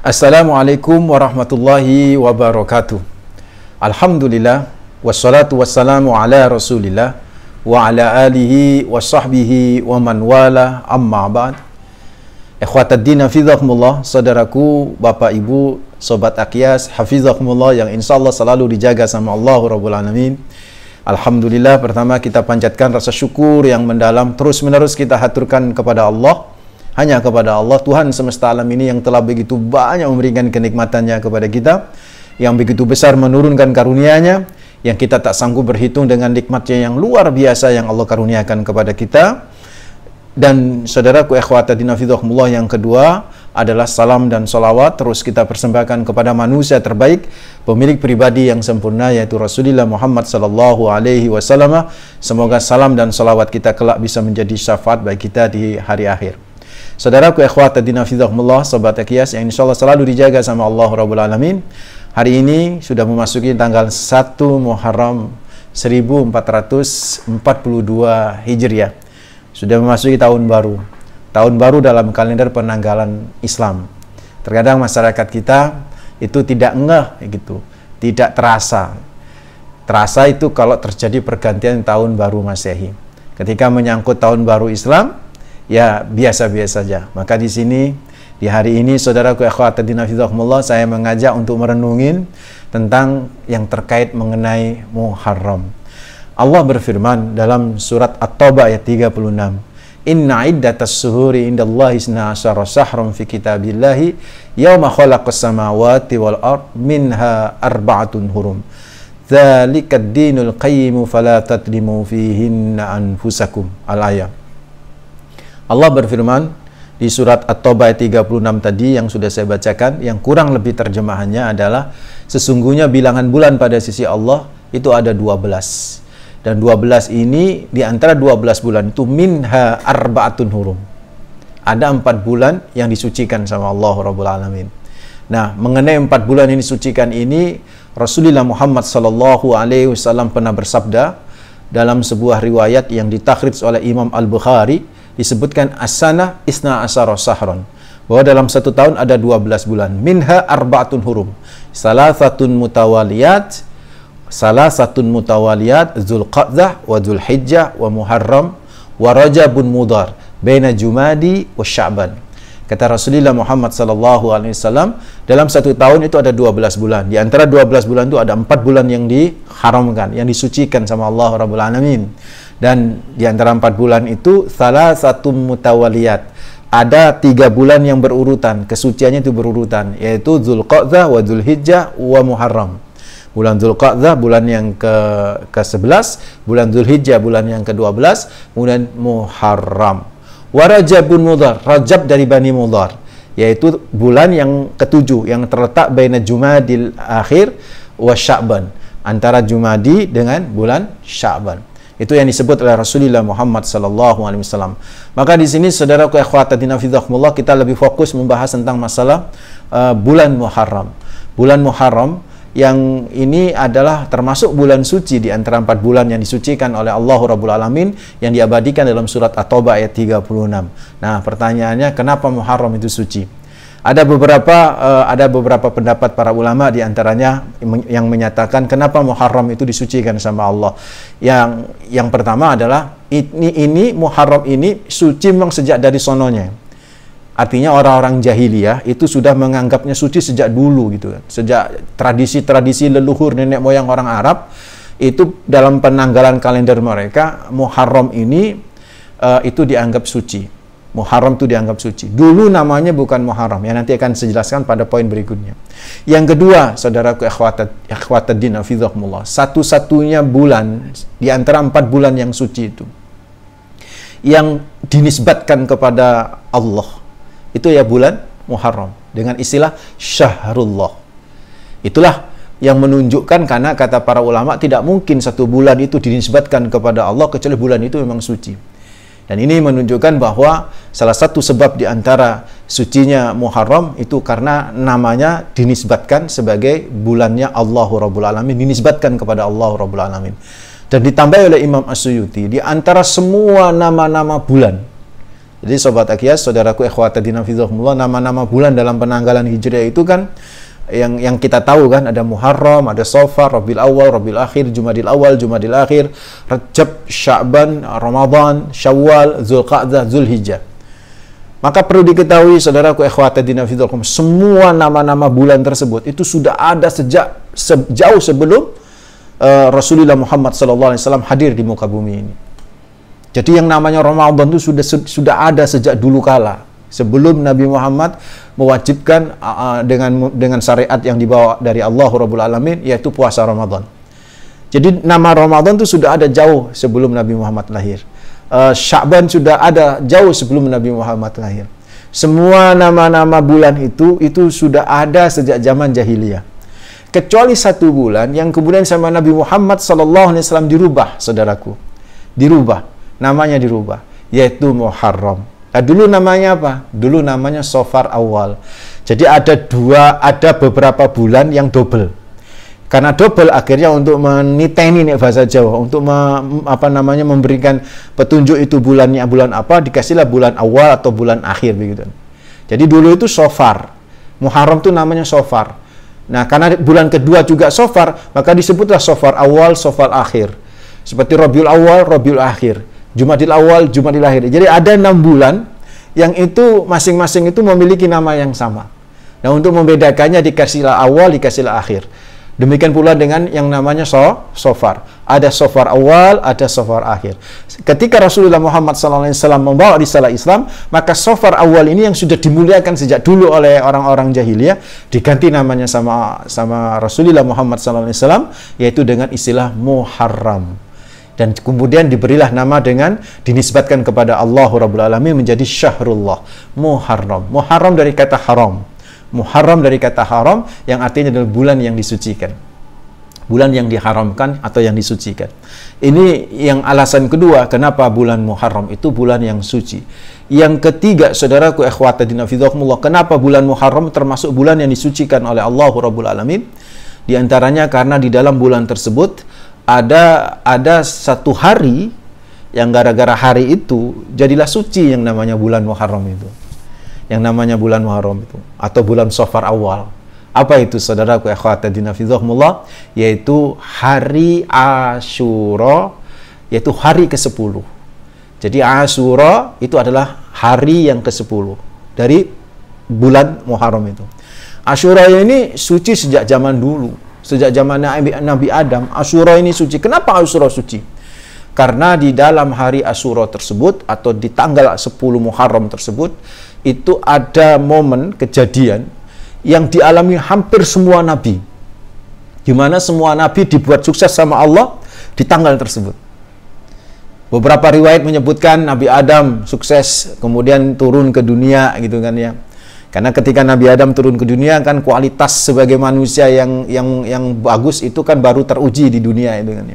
Assalamualaikum warahmatullahi wabarakatuh. Alhamdulillah, wassalatu wassalamu ala rasulillah wa ala alihi wa sahbihi wa man wala, amma ba'd. Ikhwataddin hafizakumullah, saudaraku, bapak ibu, sobat Aqyas, hafizakumullah yang insyaallah selalu dijaga sama Allah Rabbul Alamin. Alhamdulillah, pertama kita panjatkan rasa syukur yang mendalam, terus menerus kita haturkan kepada Allah. Hanya kepada Allah, Tuhan semesta alam ini yang telah begitu banyak memberikan kenikmatannya kepada kita, yang begitu besar menurunkan karunia-Nya, yang kita tak sanggup berhitung dengan nikmatnya yang luar biasa yang Allah karuniakan kepada kita. Dan saudaraku ikhwataddin hafizakumullah, yang kedua adalah salam dan salawat terus kita persembahkan kepada manusia terbaik, pemilik pribadi yang sempurna, yaitu Rasulullah Muhammad sallallahu alaihi wasallam. Semoga salam dan salawat kita kelak bisa menjadi syafaat bagi kita di hari akhir. Saudaraku ikhwataddin hafizakumullah, sobat Aqyas yang insyaallah selalu dijaga sama Allah Rabbul Alamin. Hari ini sudah memasuki tanggal 1 Muharram 1442 Hijriah. Sudah memasuki tahun baru. Tahun baru dalam kalender penanggalan Islam. Terkadang masyarakat kita itu tidak ngeh gitu, tidak terasa. Terasa itu kalau terjadi pergantian tahun baru Masehi. Ketika menyangkut tahun baru Islam, ya biasa-biasa saja. Maka di sini di hari ini saudaraku ikhwataddin hafizakumullah, saya mengajak untuk merenungin tentang yang terkait mengenai Muharram. Allah berfirman dalam surat At-Taubah ayat 36, Inna iddatas suhuri indallahi isna asyara syahran fi kitabillahi yawma khalaqas samawati wal ard minha arba'atun hurum. Dzalikad dinul qayyimu fala tadlimu fihinna anfusakum. Al-ayat. Allah berfirman di surat At-Taubah ayat 36 tadi yang sudah saya bacakan, yang kurang lebih terjemahannya adalah sesungguhnya bilangan bulan pada sisi Allah itu ada 12. Dan 12 ini di antara 12 bulan itu minha arba'atun hurum. Ada 4 bulan yang disucikan sama Allah Rabbul Alamin. Nah, mengenai 4 bulan yang disucikan ini, Rasulullah Muhammad sallallahu alaihi wasallam pernah bersabda dalam sebuah riwayat yang ditakhrij oleh Imam Al-Bukhari, disebutkan as-sanah isna asyara syahran, bahwa dalam satu tahun ada 12 bulan. Minha arba'atun hurum, salasatun mutawaliyat Dzulqa'dah wa Dzulhijjah wa Muharram wa Rajabun Mudhar baina Jumadi wa Sya'ban. Kata Rasulullah Muhammad sallallahu alaihi wasallam, dalam satu tahun itu ada 12 bulan. Di antara 12 bulan itu ada 4 bulan yang diharamkan, yang disucikan sama Allah Rabbul Alamin. Dan di antara 4 bulan itu salah satu mutawaliyat, ada 3 bulan yang berurutan, kesuciannya itu berurutan, yaitu Dzulqa'dah wa Dzulhijjah wa Muharram. Bulan Dzulqa'dah bulan yang ke-11, bulan Dzulhijjah bulan yang ke-12, kemudian Muharram. Wa Rajabun Mudhar, Rajab dari Bani Mudhar, yaitu bulan yang ke-7 yang terletak baina Jumadil akhir wa Sya'ban, antara Jumadi dengan bulan Sya'ban. Itu yang disebut oleh Rasulullah Muhammad sallallahu alaihi wasallam. Maka di sini saudaraku ikhwataddin hafizakumullah, kita lebih fokus membahas tentang masalah bulan Muharram. Bulan Muharram yang ini adalah termasuk bulan suci di antara 4 bulan yang disucikan oleh Allah Rabbul Alamin, yang diabadikan dalam surat At-Taubah ayat 36. Nah, pertanyaannya, kenapa Muharram itu suci? Ada beberapa pendapat para ulama, di antaranya yang menyatakan kenapa Muharram itu disucikan sama Allah. Yang pertama adalah ini Muharram ini suci memang sejak dari sononya. Artinya orang-orang jahiliyah itu sudah menganggapnya suci sejak dulu gitu kan. Sejak tradisi-tradisi leluhur nenek moyang orang Arab itu, dalam penanggalan kalender mereka Muharram ini itu dianggap suci. Muharram itu dianggap suci. Dulu namanya bukan Muharram, yang nanti akan saya jelaskan pada poin berikutnya. Yang kedua, saudaraku ikhwataddin hafizakumullah, satu-satunya bulan di antara 4 bulan yang suci itu yang dinisbatkan kepada Allah, itu ya bulan Muharram dengan istilah Syahrullah. Itulah yang menunjukkan, karena kata para ulama tidak mungkin satu bulan itu dinisbatkan kepada Allah kecuali bulan itu memang suci. Dan ini menunjukkan bahwa salah satu sebab di antara sucinya Muharram itu karena namanya dinisbatkan sebagai bulannya Allah Rabbul Alamin, dinisbatkan kepada Allah Rabbul Alamin. Dan ditambah oleh Imam As-Suyuti, di antara semua nama-nama bulan Jadi Sobat Akhyas, saudaraku ikhwatadina fidzakumullah, nama-nama bulan dalam penanggalan Hijriah itu kan yang kita tahu kan, ada Muharram, ada Safar, Rabiul Awal, Rabiul Akhir, Jumadil Awal, Jumadil Akhir, Rajab, Sya'ban, Ramadan, Syawal, Zulqa'dah, Zulhijjah. Maka perlu diketahui saudaraku ikhwatadina fidzakumullah, semua nama-nama bulan tersebut itu sudah ada jauh sebelum Rasulullah Muhammad SAW hadir di muka bumi ini. Jadi yang namanya Ramadan itu sudah ada sejak dulu kala, sebelum Nabi Muhammad mewajibkan dengan syariat yang dibawa dari Allah Rabbul Alamin, yaitu puasa Ramadan. Jadi nama Ramadan itu sudah ada jauh sebelum Nabi Muhammad lahir. Sya'ban sudah ada jauh sebelum Nabi Muhammad lahir. Semua nama-nama bulan itu sudah ada sejak zaman jahiliyah. Kecuali satu bulan yang kemudian sama Nabi Muhammad SAW dirubah, saudaraku. Dirubah. Namanya dirubah, yaitu Muharram. Nah, dulu namanya apa? Dulu namanya Safar Awal. Jadi ada beberapa bulan yang double. Karena double akhirnya untuk meniteni nih bahasa Jawa, untuk memberikan petunjuk itu bulannya bulan apa, dikasihlah bulan awal atau bulan akhir begitu. Jadi dulu itu Safar. Muharram itu namanya Safar. Nah, karena bulan kedua juga Safar, maka disebutlah Safar Awal, Safar Akhir. Seperti Rabiul Awal, Rabiul Akhir. Jumadil Awal, Jumadil Akhir. Jadi ada 6 bulan yang itu masing-masing itu memiliki nama yang sama. Nah, untuk membedakannya dikasihlah awal, dikasihlah akhir. Demikian pula dengan yang namanya Safar. Ada Safar Awal, ada Safar Akhir. Ketika Rasulullah Muhammad SAW membawa risalah Islam, maka Safar Awal ini yang sudah dimuliakan sejak dulu oleh orang-orang jahiliyah, diganti namanya sama Rasulullah Muhammad SAW, yaitu dengan istilah Muharram. Dan kemudian diberilah nama dengan dinisbatkan kepada Allah Rabbul Alamin menjadi Syahrullah, Muharram. Muharram dari kata haram. Muharram dari kata haram yang artinya adalah bulan yang disucikan. Bulan yang diharamkan atau yang disucikan. Ini yang alasan kedua kenapa bulan Muharram itu bulan yang suci. Yang ketiga, saudaraku ikhwatadina fidzakumullah, kenapa bulan Muharram termasuk bulan yang disucikan oleh Allah Rabbul Alamin? Di antaranya karena di dalam bulan tersebut ada satu hari yang gara-gara hari itu jadilah suci yang namanya bulan Muharram itu. Yang namanya bulan Muharram itu atau bulan Safar Awal. Apa itu saudaraku ikhwatadina fidzakumullah? Yaitu hari Asyura, yaitu hari ke-10. Jadi Asyura itu adalah hari yang ke-10 dari bulan Muharram itu. Asyura ini suci sejak zaman dulu. Sejak zaman Nabi Adam, Asyura ini suci. Kenapa Asyura suci? Karena di dalam hari Asyura tersebut, atau di tanggal 10 Muharram tersebut, itu ada momen kejadian yang dialami hampir semua Nabi. Di mana semua Nabi dibuat sukses sama Allah di tanggal tersebut. Beberapa riwayat menyebutkan Nabi Adam sukses, kemudian turun ke dunia gitu kan ya. Karena ketika Nabi Adam turun ke dunia kan kualitas sebagai manusia yang bagus itu kan baru teruji di dunia itu kan.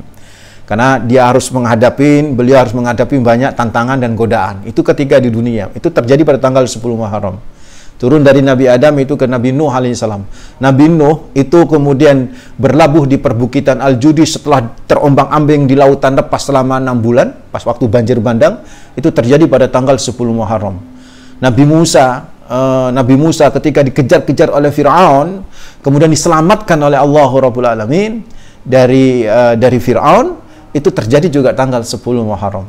Karena beliau harus menghadapi banyak tantangan dan godaan. Itu ketika di dunia. Itu terjadi pada tanggal 10 Muharram. Turun dari Nabi Adam itu ke Nabi Nuh alaihissalam. Nabi Nuh itu kemudian berlabuh di perbukitan Al-Judi setelah terombang-ambing di lautan lepas selama 6 bulan, pas waktu banjir bandang, itu terjadi pada tanggal 10 Muharram. Nabi Musa ketika dikejar-kejar oleh Fir'aun, kemudian diselamatkan oleh Allah Rabbul Alamin dari Fir'aun, itu terjadi juga tanggal 10 Muharram.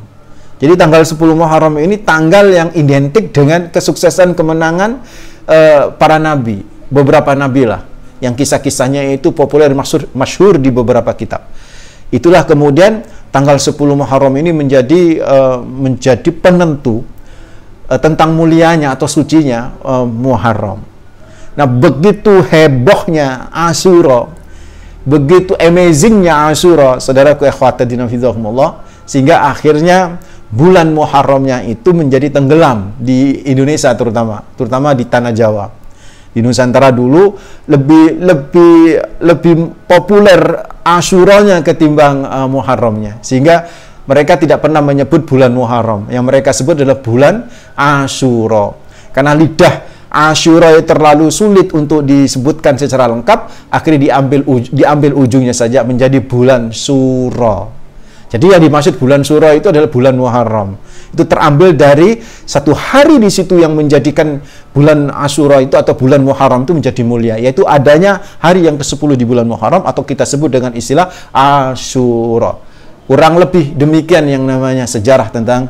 Jadi tanggal 10 Muharram ini tanggal yang identik dengan kesuksesan kemenangan para nabi, beberapa nabi lah, yang kisah-kisahnya itu populer, masyhur di beberapa kitab. Itulah kemudian tanggal 10 Muharram ini menjadi penentu tentang mulianya atau sucinya Muharram. Nah, begitu hebohnya Asyura, begitu amazingnya Asyura, saudaraku ikhwatadina fidzakumullah, sehingga akhirnya bulan Muharramnya itu menjadi tenggelam di Indonesia, terutama di tanah Jawa. Di Nusantara dulu lebih populer Asyuranya ketimbang Muharramnya, sehingga mereka tidak pernah menyebut bulan Muharram. Yang mereka sebut adalah bulan Asyura. Karena lidah Asyura terlalu sulit untuk disebutkan secara lengkap, akhirnya diambil ujungnya saja menjadi bulan Suro. Jadi yang dimaksud bulan Suro itu adalah bulan Muharram. Itu terambil dari satu hari di situ yang menjadikan bulan Asyura itu atau bulan Muharram itu menjadi mulia, yaitu adanya hari yang ke-10 di bulan Muharram atau kita sebut dengan istilah Asyura. Kurang lebih demikian yang namanya sejarah tentang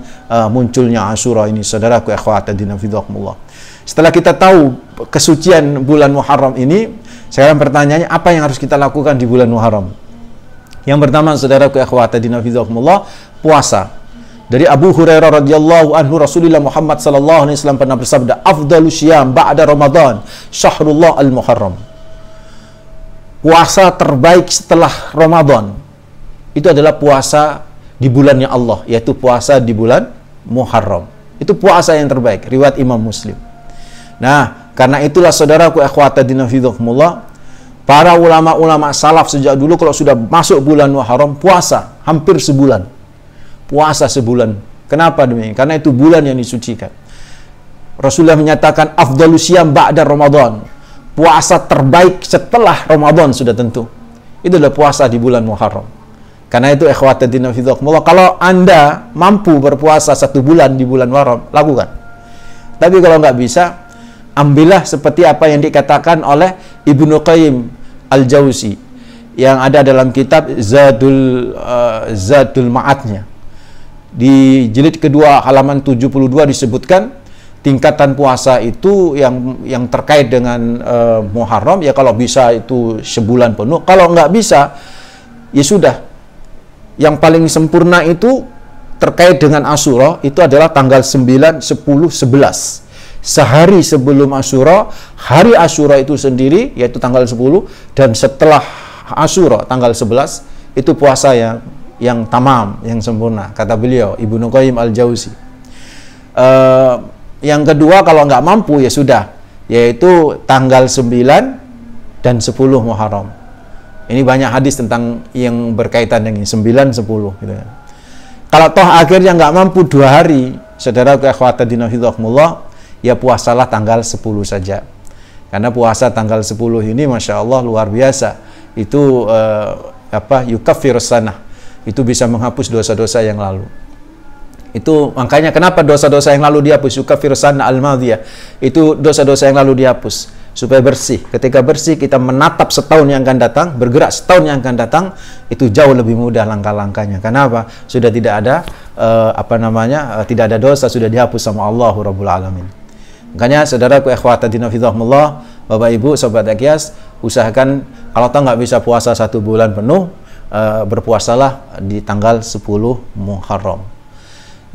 munculnya Asyura ini, saudaraku akhwat din fillah. Setelah kita tahu kesucian bulan Muharram ini, sekarang pertanyaannya apa yang harus kita lakukan di bulan Muharram? Yang pertama, saudaraku akhwat din fillah, puasa. Dari Abu Hurairah radhiyallahu anhu, Rasulullah Muhammad sallallahu alaihi wasallam pernah bersabda, "Afdalus syiyam ba'da Ramadan, syahrullah al-Muharram." Puasa terbaik setelah Ramadan itu adalah puasa di bulannya Allah, yaitu puasa di bulan Muharram. Itu puasa yang terbaik, riwayat Imam Muslim. Nah, karena itulah saudaraku akhwatadina fidhakumullah, para ulama-ulama salaf sejak dulu kalau sudah masuk bulan Muharram, puasa hampir sebulan. Puasa sebulan. Kenapa demikian? Karena itu bulan yang disucikan. Rasulullah menyatakan afdalus syiyam ba'da Ramadan. Puasa terbaik setelah Ramadan sudah tentu. Itu adalah puasa di bulan Muharram. Karena itu ikhwatadina fidhakumullah, kalau Anda mampu berpuasa 1 bulan di bulan Muharram, lakukan. Tapi kalau nggak bisa, ambillah seperti apa yang dikatakan oleh Ibnu Qayyim Al-Jauzi yang ada dalam kitab Zadul Ma'adnya. Di jilid kedua halaman 72 disebutkan tingkatan puasa itu yang terkait dengan Muharram, ya kalau bisa itu sebulan penuh, kalau nggak bisa ya sudah, yang paling sempurna itu terkait dengan Asyura itu adalah tanggal 9, 10, 11. Sehari sebelum Asyura, hari Asyura itu sendiri yaitu tanggal 10, dan setelah Asyura tanggal 11 itu puasa yang tamam, yang sempurna, kata beliau Ibnu Qayyim Al-Jauzi. Yang kedua, kalau nggak mampu ya sudah, yaitu tanggal 9 dan 10 Muharram. Ini banyak hadis tentang yang berkaitan dengan 9, 10 gitu ya. Kalau toh akhirnya nggak mampu 2 hari, saudara akhwatadina fidhakumullah, ya puasalah tanggal 10 saja. Karena puasa tanggal 10 ini Masya Allah luar biasa. Itu yukaffirus sanah. Itu bisa menghapus dosa-dosa yang lalu. Itu makanya kenapa dosa-dosa yang lalu dihapus, yukaffirus sanah al-madhiyah. Itu dosa-dosa yang lalu dihapus supaya bersih. Ketika bersih, kita menatap setahun yang akan datang, bergerak setahun yang akan datang, itu jauh lebih mudah langkah-langkahnya. Kenapa? Sudah tidak ada tidak ada dosa, sudah dihapus sama Allah Rabbul Alamin. Makanya saudaraku ikhwatadina fidhakumullah, Bapak Ibu sobat Aqyas, usahakan kalau tahu nggak bisa puasa 1 bulan penuh, berpuasalah di tanggal 10 Muharram.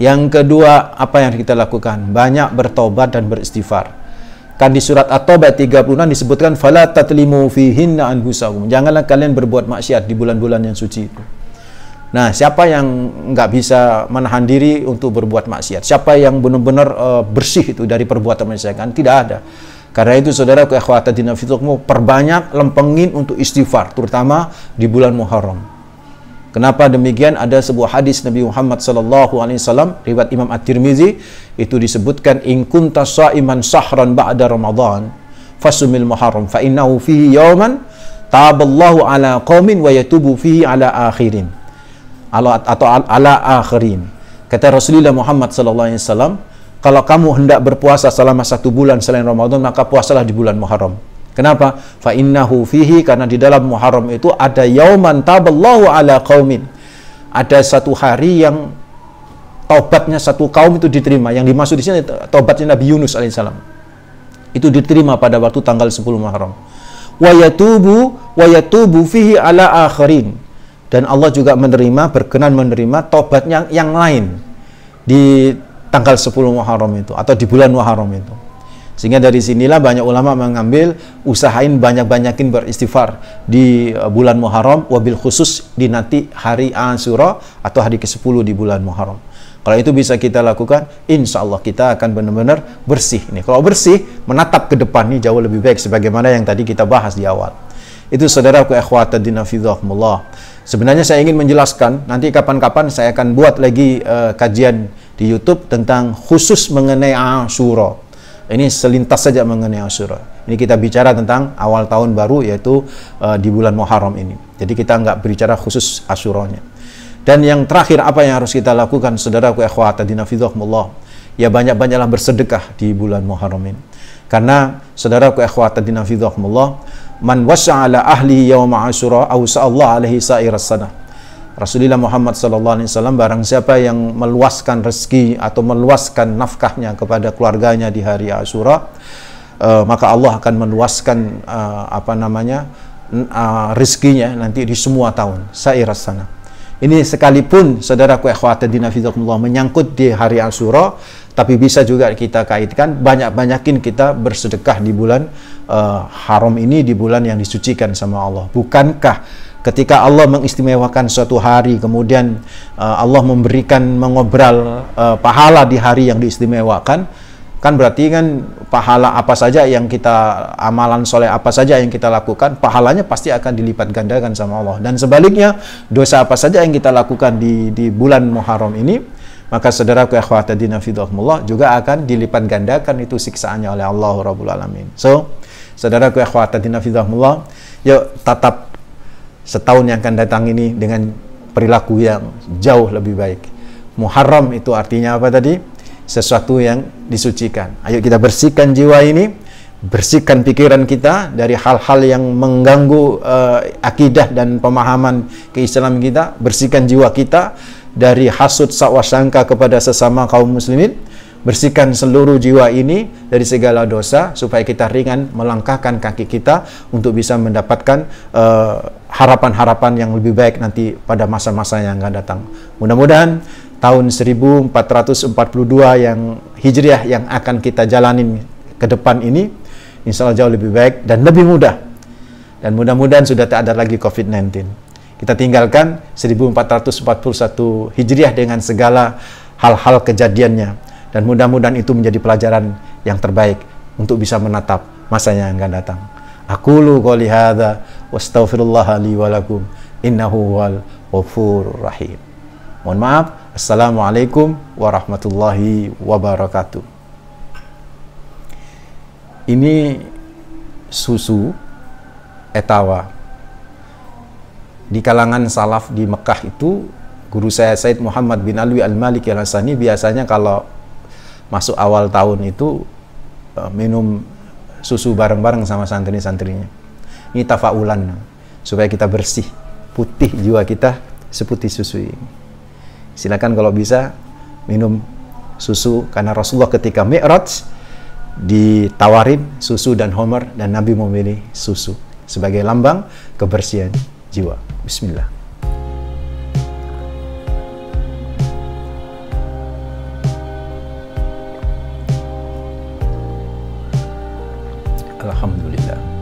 Yang kedua, apa yang kita lakukan? Banyak bertobat dan beristighfar. Kan di surat At-Taubah 36 disebutkan fala tatlimu fihinna anfusakum. Janganlah kalian berbuat maksiat di bulan-bulan yang suci itu. Nah, siapa yang nggak bisa menahan diri untuk berbuat maksiat? Siapa yang benar-benar bersih itu dari perbuatan maksiat? Kan tidak ada. Karena itu saudaraku akhwatadina fillah, perbanyak lempengin untuk istighfar, terutama di bulan Muharram. Kenapa demikian? Ada sebuah hadis Nabi Muhammad sallallahu alaihi wasallam riwayat Imam At-Tirmizi, itu disebutkan in kunta sha'iman sahran ba'da Ramadan fasumil Muharram fa innahu fihi yawman taballahu ala qaumin wa yatubu fihi ala akhirin. Ala akhirin. Kata Rasulullah Muhammad sallallahu alaihi wasallam, kalau kamu hendak berpuasa selama 1 bulan selain Ramadan, maka puasalah di bulan Muharram. Kenapa? Fa innahu fihi, karena di dalam Muharram itu ada yauman taballahu ala qaumin. Ada 1 hari yang taubatnya 1 kaum itu diterima. Yang dimaksud di sini taubatnya Nabi Yunus alaihissalam. Itu diterima pada waktu tanggal 10 Muharram. Wa yatubu fihi ala akhirin. Dan Allah juga berkenan menerima taubatnya yang lain di tanggal 10 Muharram itu atau di bulan Muharram itu. Sehingga dari sinilah banyak ulama mengambil usahain banyak-banyakin beristighfar di bulan Muharram, wabil khusus di nanti hari Asyura atau hari ke-10 di bulan Muharram. Kalau itu bisa kita lakukan, insya Allah kita akan benar-benar bersih. Ini kalau bersih, menatap ke depan ini jauh lebih baik sebagaimana yang tadi kita bahas di awal. Itu saudaraku ikhwatadina fidhakumullah. Sebenarnya saya ingin menjelaskan, nanti kapan-kapan saya akan buat lagi kajian di YouTube tentang khusus mengenai Asyura. Ini selintas saja mengenai Asyura. Ini kita bicara tentang awal tahun baru, yaitu di bulan Muharram ini. Jadi kita nggak berbicara khusus Asyuranya. Dan yang terakhir, apa yang harus kita lakukan, saudaraku ikhwata dinafidhakumullah? Ya banyak-banyaklah bersedekah di bulan Muharram ini. Karena saudaraku ikhwata dinafidhakumullah, man wasa'ala ahli yawma Asyura aw sa'allahu alaihi sa'iras sana. Rasulullah Muhammad sallallahu alaihi wasallam, barang siapa yang meluaskan rezeki atau meluaskan nafkahnya kepada keluarganya di hari Asyura, maka Allah akan meluaskan rezekinya nanti di semua tahun, sa'iras sana. Ini sekalipun saudaraku ikhwata dinafidhakumullah menyangkut di hari Asyura, tapi bisa juga kita kaitkan banyak-banyakin kita bersedekah di bulan haram ini, di bulan yang disucikan sama Allah. Bukankah ketika Allah mengistimewakan suatu hari, kemudian Allah memberikan mengobral pahala di hari yang diistimewakan, kan berarti kan pahala apa saja yang kita, amalan soleh apa saja yang kita lakukan, pahalanya pasti akan dilipat gandakan sama Allah. Dan sebaliknya, dosa apa saja yang kita lakukan di bulan Muharram ini, maka saudaraku ikhwata dinafidhakumullah juga akan dilipat gandakan itu siksaannya oleh Allah Rabbul Alamin. So, saudaraku ikhwata dinafidhakumullah, yuk tatap setahun yang akan datang ini dengan perilaku yang jauh lebih baik. Muharram itu artinya apa tadi? Sesuatu yang disucikan. Ayo kita bersihkan jiwa ini, bersihkan pikiran kita dari hal-hal yang mengganggu akidah dan pemahaman keislaman kita, bersihkan jiwa kita dari hasud sangka kepada sesama kaum muslimin, bersihkan seluruh jiwa ini dari segala dosa supaya kita ringan melangkahkan kaki kita untuk bisa mendapatkan harapan-harapan yang lebih baik nanti pada masa-masa yang akan datang. Mudah-mudahan tahun 1442 yang Hijriah yang akan kita jalanin ke depan ini insya Allah jauh lebih baik dan lebih mudah. Dan mudah-mudahan sudah tak ada lagi COVID-19. Kita tinggalkan 1441 Hijriah dengan segala hal-hal kejadiannya. Dan mudah-mudahan itu menjadi pelajaran yang terbaik untuk bisa menatap masa yang akan datang. Aqulu qouli hadza wastaghfirullah li wa lakum innahu wal ghafurur rahim. Mohon maaf. Assalamualaikum warahmatullahi wabarakatuh. Ini susu etawa. Di kalangan salaf di Mekah itu, guru saya Said Muhammad bin Alwi Al-Maliki Al-Hasani biasanya kalau masuk awal tahun itu minum susu bareng-bareng sama santri-santrinya. Ini tafaulan supaya kita bersih, putih jiwa kita seputih susu ini. Silakan kalau bisa minum susu, karena Rasulullah ketika Mi'raj ditawarin susu dan homer, dan Nabi memilih susu sebagai lambang kebersihan jiwa. Bismillah. Alhamdulillah.